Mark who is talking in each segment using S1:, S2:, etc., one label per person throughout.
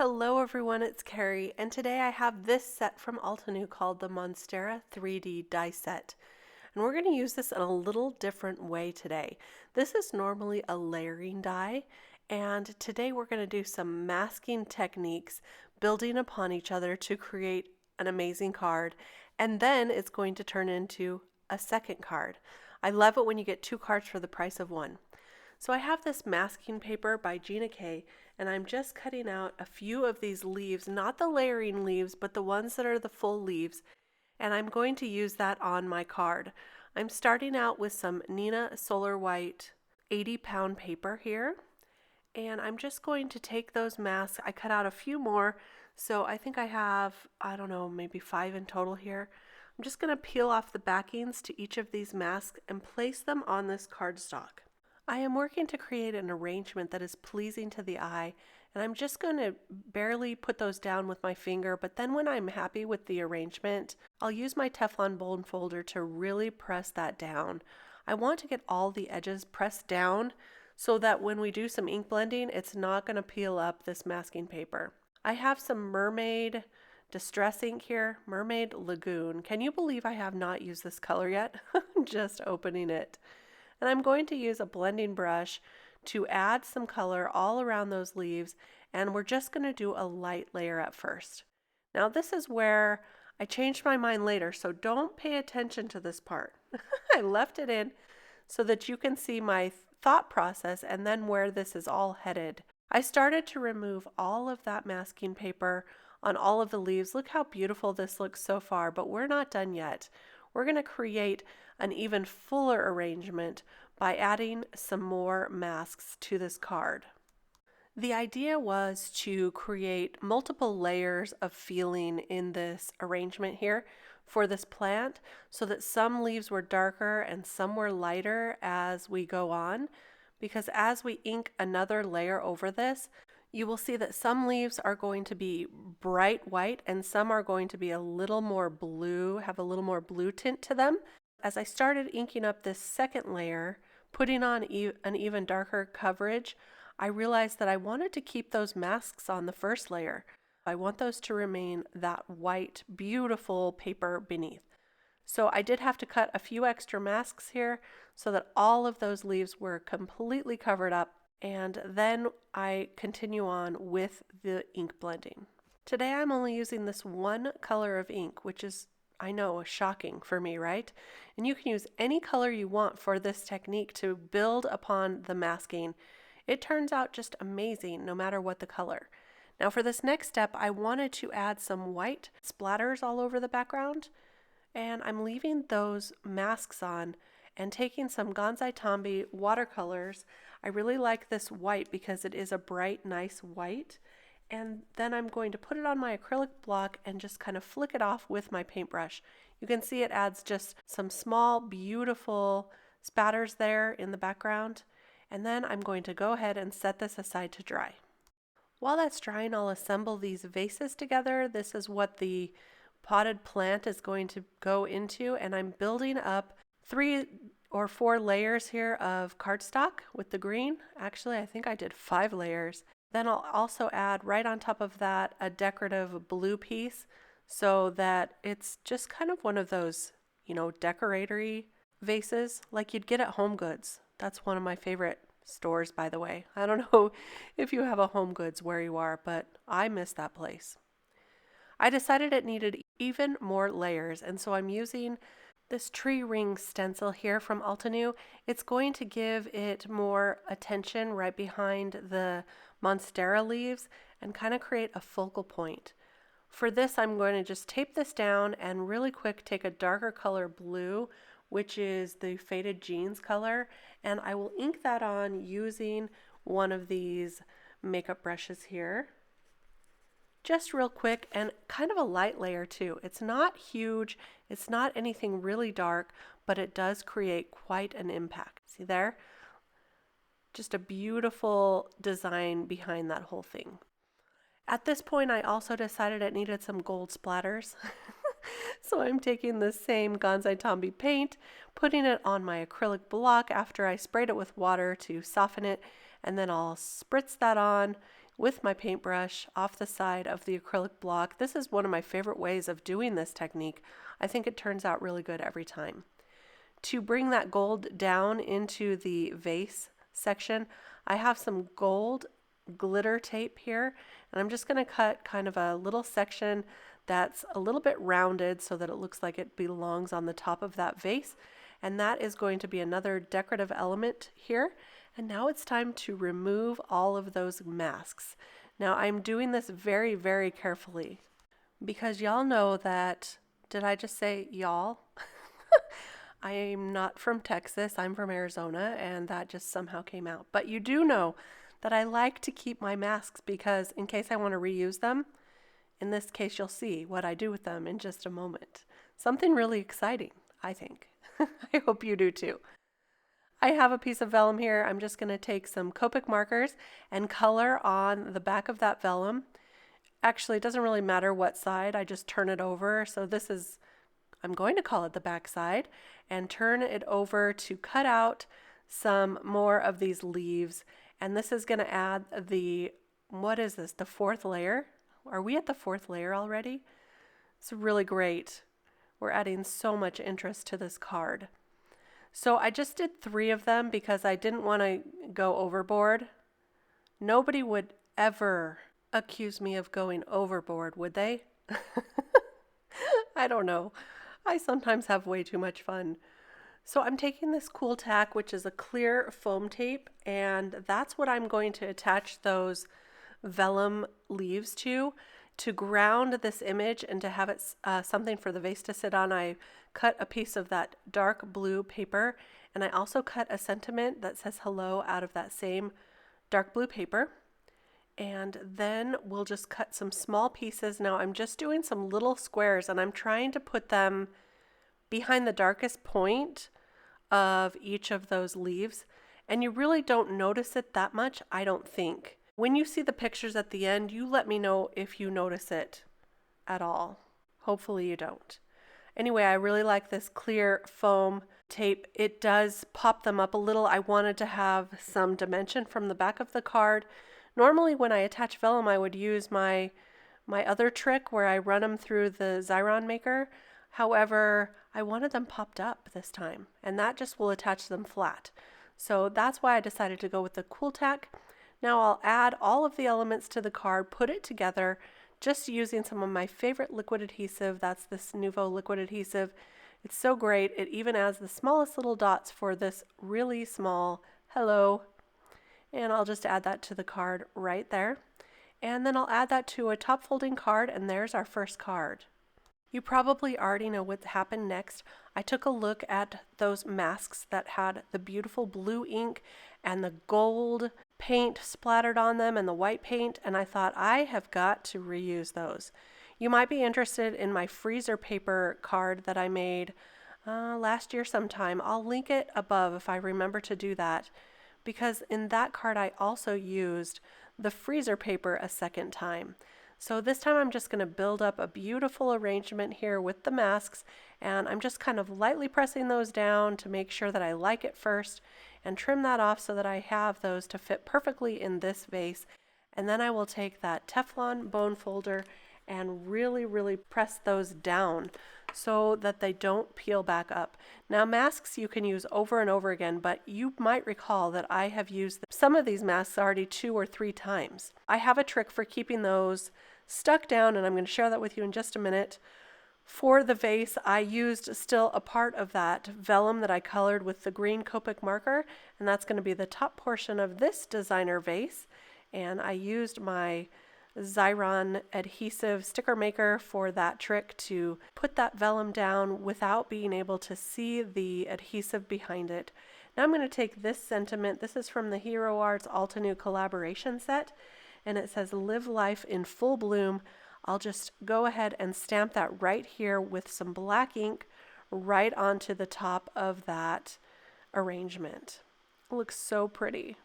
S1: Hello everyone, it's Kari, and today I have this set from Altenew called the Monstera 3D die set. And we're going to use this in a little different way today. This is normally a layering die, and today we're going to do some masking techniques building upon each other to create an amazing card, and then it's going to turn into a second card. I love it when you get two cards for the price of one. So I have this masking paper by Gina, and I'm just cutting out a few of these leaves, not the layering leaves, but the ones that are the full leaves, and I'm going to use that on my card. I'm starting out with some Neenah Solar White 80-pound paper here, and I'm just going to take those masks. I cut out a few more, so I think I have, I don't know, maybe 5 in total here. I'm just going to peel off the backings to each of these masks and place them on this cardstock. I am working to create an arrangement that is pleasing to the eye, and I'm just going to barely put those down with my finger, but then when I'm happy with the arrangement, I'll use my Teflon bone folder to really press that down. I want to get all the edges pressed down so that when we do some ink blending, it's not going to peel up this masking paper. I have some Mermaid Distress ink here, Mermaid Lagoon. Can you believe I have not used this color yet? I'm just opening it. And I'm going to use a blending brush to add some color all around those leaves, and we're just going to do a light layer at first. Now this is where I changed my mind later, so don't pay attention to this part. I left it in so that you can see my thought process and then where this is all headed. I started to remove all of that masking paper on all of the leaves. Look how beautiful this looks so far, but we're not done yet. We're going to create an even fuller arrangement by adding some more masks to this card. The idea was to create multiple layers of feeling in this arrangement here for this plant so that some leaves were darker and some were lighter as we go on, because as we ink another layer over this, you will see that some leaves are going to be bright white and some are going to be a little more blue, have a little more blue tint to them. As I started inking up this second layer, putting on an even darker coverage, I realized that I wanted to keep those masks on the first layer. I want those to remain that white, beautiful paper beneath. So I did have to cut a few extra masks here so that all of those leaves were completely covered up, and then I continue on with the ink blending. Today I'm only using this one color of ink, which is, I know, shocking for me, right? And you can use any color you want for this technique to build upon the masking. It turns out just amazing no matter what the color. Now for this next step, I wanted to add some white splatters all over the background, and I'm leaving those masks on and taking some Gansai Tambi watercolors. I really like this white because it is a bright, nice white. And then I'm going to put it on my acrylic block and just kind of flick it off with my paintbrush. You can see it adds just some small, beautiful spatters there in the background. And then I'm going to go ahead and set this aside to dry. While that's drying, I'll assemble these vases together. This is what the potted plant is going to go into, and I'm building up 3 or 4 layers here of cardstock with the green. Actually, I think I did 5 layers. Then I'll also add right on top of that a decorative blue piece so that it's just kind of one of those, decoratory vases like you'd get at Home Goods. That's one of my favorite stores, by the way. I don't know if you have a Home Goods where you are, but I miss that place. I decided it needed even more layers, and so I'm using this tree ring stencil here from Altenew. It's going to give it more attention right behind the Monstera leaves and kind of create a focal point. For this, I'm going to just tape this down and really quick take a darker color blue, which is the Faded Jeans color, and I will ink that on using one of these makeup brushes here. Just real quick, and kind of a light layer too. It's not huge, it's not anything really dark, but it does create quite an impact. See there? Just a beautiful design behind that whole thing. At this point, I also decided it needed some gold splatters. So I'm taking the same Gansai Tambi paint, putting it on my acrylic block after I sprayed it with water to soften it, and then I'll spritz that on with my paintbrush off the side of the acrylic block. This is one of my favorite ways of doing this technique. I think it turns out really good every time. To bring that gold down into the vase section, I have some gold glitter tape here, and I'm just going to cut kind of a little section that's a little bit rounded so that it looks like it belongs on the top of that vase, and that is going to be another decorative element here. And now it's time to remove all of those masks. Now I'm doing this very, very carefully because y'all know that, did I just say y'all? I'm not from Texas, I'm from Arizona, and that just somehow came out. But you do know that I like to keep my masks because in case I want to reuse them, in this case you'll see what I do with them in just a moment. Something really exciting, I think. I hope you do too. I have a piece of vellum here. I'm just going to take some Copic markers and color on the back of that vellum. Actually, it doesn't really matter what side, I just turn it over. So this is, I'm going to call it the back side, and turn it over to cut out some more of these leaves. And this is going to add the, what is this, the fourth layer? Are we at the fourth layer already? It's really great. We're adding so much interest to this card. So I just did 3 of them because I didn't want to go overboard. Nobody would ever accuse me of going overboard, would they? I don't know. I sometimes have way too much fun. So I'm taking this Kuretake, which is a clear foam tape, and that's what I'm going to attach those vellum leaves to ground this image and to have it something for the vase to sit on. I cut a piece of that dark blue paper, and I also cut a sentiment that says hello out of that same dark blue paper. And then we'll just cut some small pieces. Now I'm just doing some little squares, and I'm trying to put them behind the darkest point of each of those leaves, and you really don't notice it that much, I don't think. When you see the pictures at the end, you let me know if you notice it at all. Hopefully you don't. Anyway, I really like this clear foam tape. It does pop them up a little. I wanted to have some dimension from the back of the card. Normally when I attach vellum, I would use my other trick where I run them through the Xyron maker. However, I wanted them popped up this time, and that just will attach them flat. So that's why I decided to go with the Kuretake. Now I'll add all of the elements to the card, put it together, just using some of my favorite liquid adhesive. That's this Nuvo liquid adhesive. It's so great. It even adds the smallest little dots for this really small hello. And I'll just add that to the card right there. And then I'll add that to a top folding card, and there's our first card. You probably already know what happened next. I took a look at those masks that had the beautiful blue ink and the gold paint splattered on them and the white paint, and I thought I have got to reuse those. You might be interested in my freezer paper card that I made last year sometime. I'll link it above if I remember to do that, because in that card I also used the freezer paper a second time. So this time I'm just going to build up a beautiful arrangement here with the masks, and I'm just kind of lightly pressing those down to make sure that I like it first and trim that off so that I have those to fit perfectly in this vase. And then I will take that Teflon bone folder and really press those down so that they don't peel back up. Now masks you can use over and over again, but you might recall that I have used some of these masks already 2 or 3 times. I have a trick for keeping those stuck down, and I'm going to share that with you in just a minute. For the vase, I used still a part of that vellum that I colored with the green Copic marker, and that's going to be the top portion of this designer vase. And I used my Xyron adhesive sticker maker for that trick to put that vellum down without being able to see the adhesive behind it. Now I'm going to take this sentiment. This is from the Hero Arts Altenew collaboration set, and it says live life in full bloom. I'll just go ahead and stamp that right here with some black ink right onto the top of that arrangement. It looks so pretty.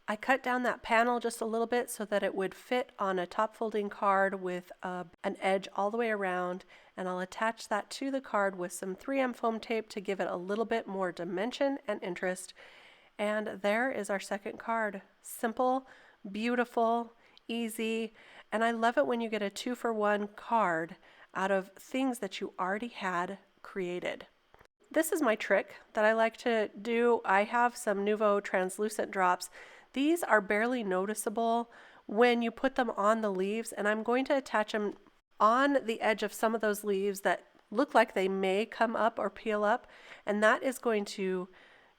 S1: I cut down that panel just a little bit so that it would fit on a top folding card with an edge all the way around, and I'll attach that to the card with some 3M foam tape to give it a little bit more dimension and interest. And there is our second card. Simple, beautiful, easy, and I love it when you get a 2-for-1 card out of things that you already had created. This is my trick that I like to do. I have some Nuvo translucent drops. These are barely noticeable when you put them on the leaves, and I'm going to attach them on the edge of some of those leaves that look like they may come up or peel up, and that is going to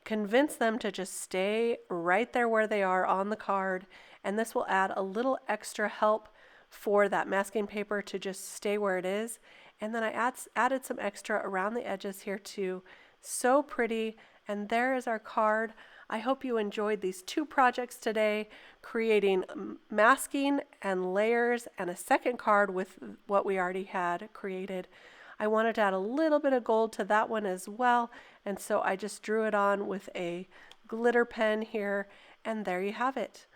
S1: convince them to just stay right there where they are on the card, and this will add a little extra help for that masking paper to just stay where it is. And then I added some extra around the edges here too. So pretty, and there is our card. I hope you enjoyed these 2 projects today, creating masking and layers and a second card with what we already had created. I wanted to add a little bit of gold to that one as well, and so I just drew it on with a glitter pen here, and there you have it.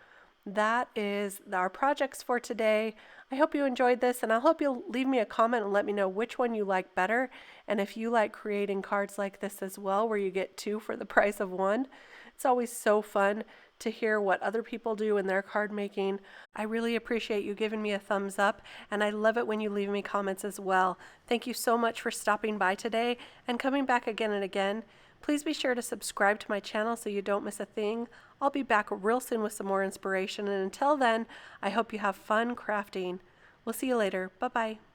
S1: That is our projects for today. I hope you enjoyed this, and I hope you'll leave me a comment and let me know which one you like better, and if you like creating cards like this as well, where you get 2 for the price of 1. It's always so fun to hear what other people do in their card making. I really appreciate you giving me a thumbs up, and I love it when you leave me comments as well. Thank you so much for stopping by today and coming back again and again. Please be sure to subscribe to my channel so you don't miss a thing. I'll be back real soon with some more inspiration, and until then, I hope you have fun crafting. We'll see you later. Bye-bye.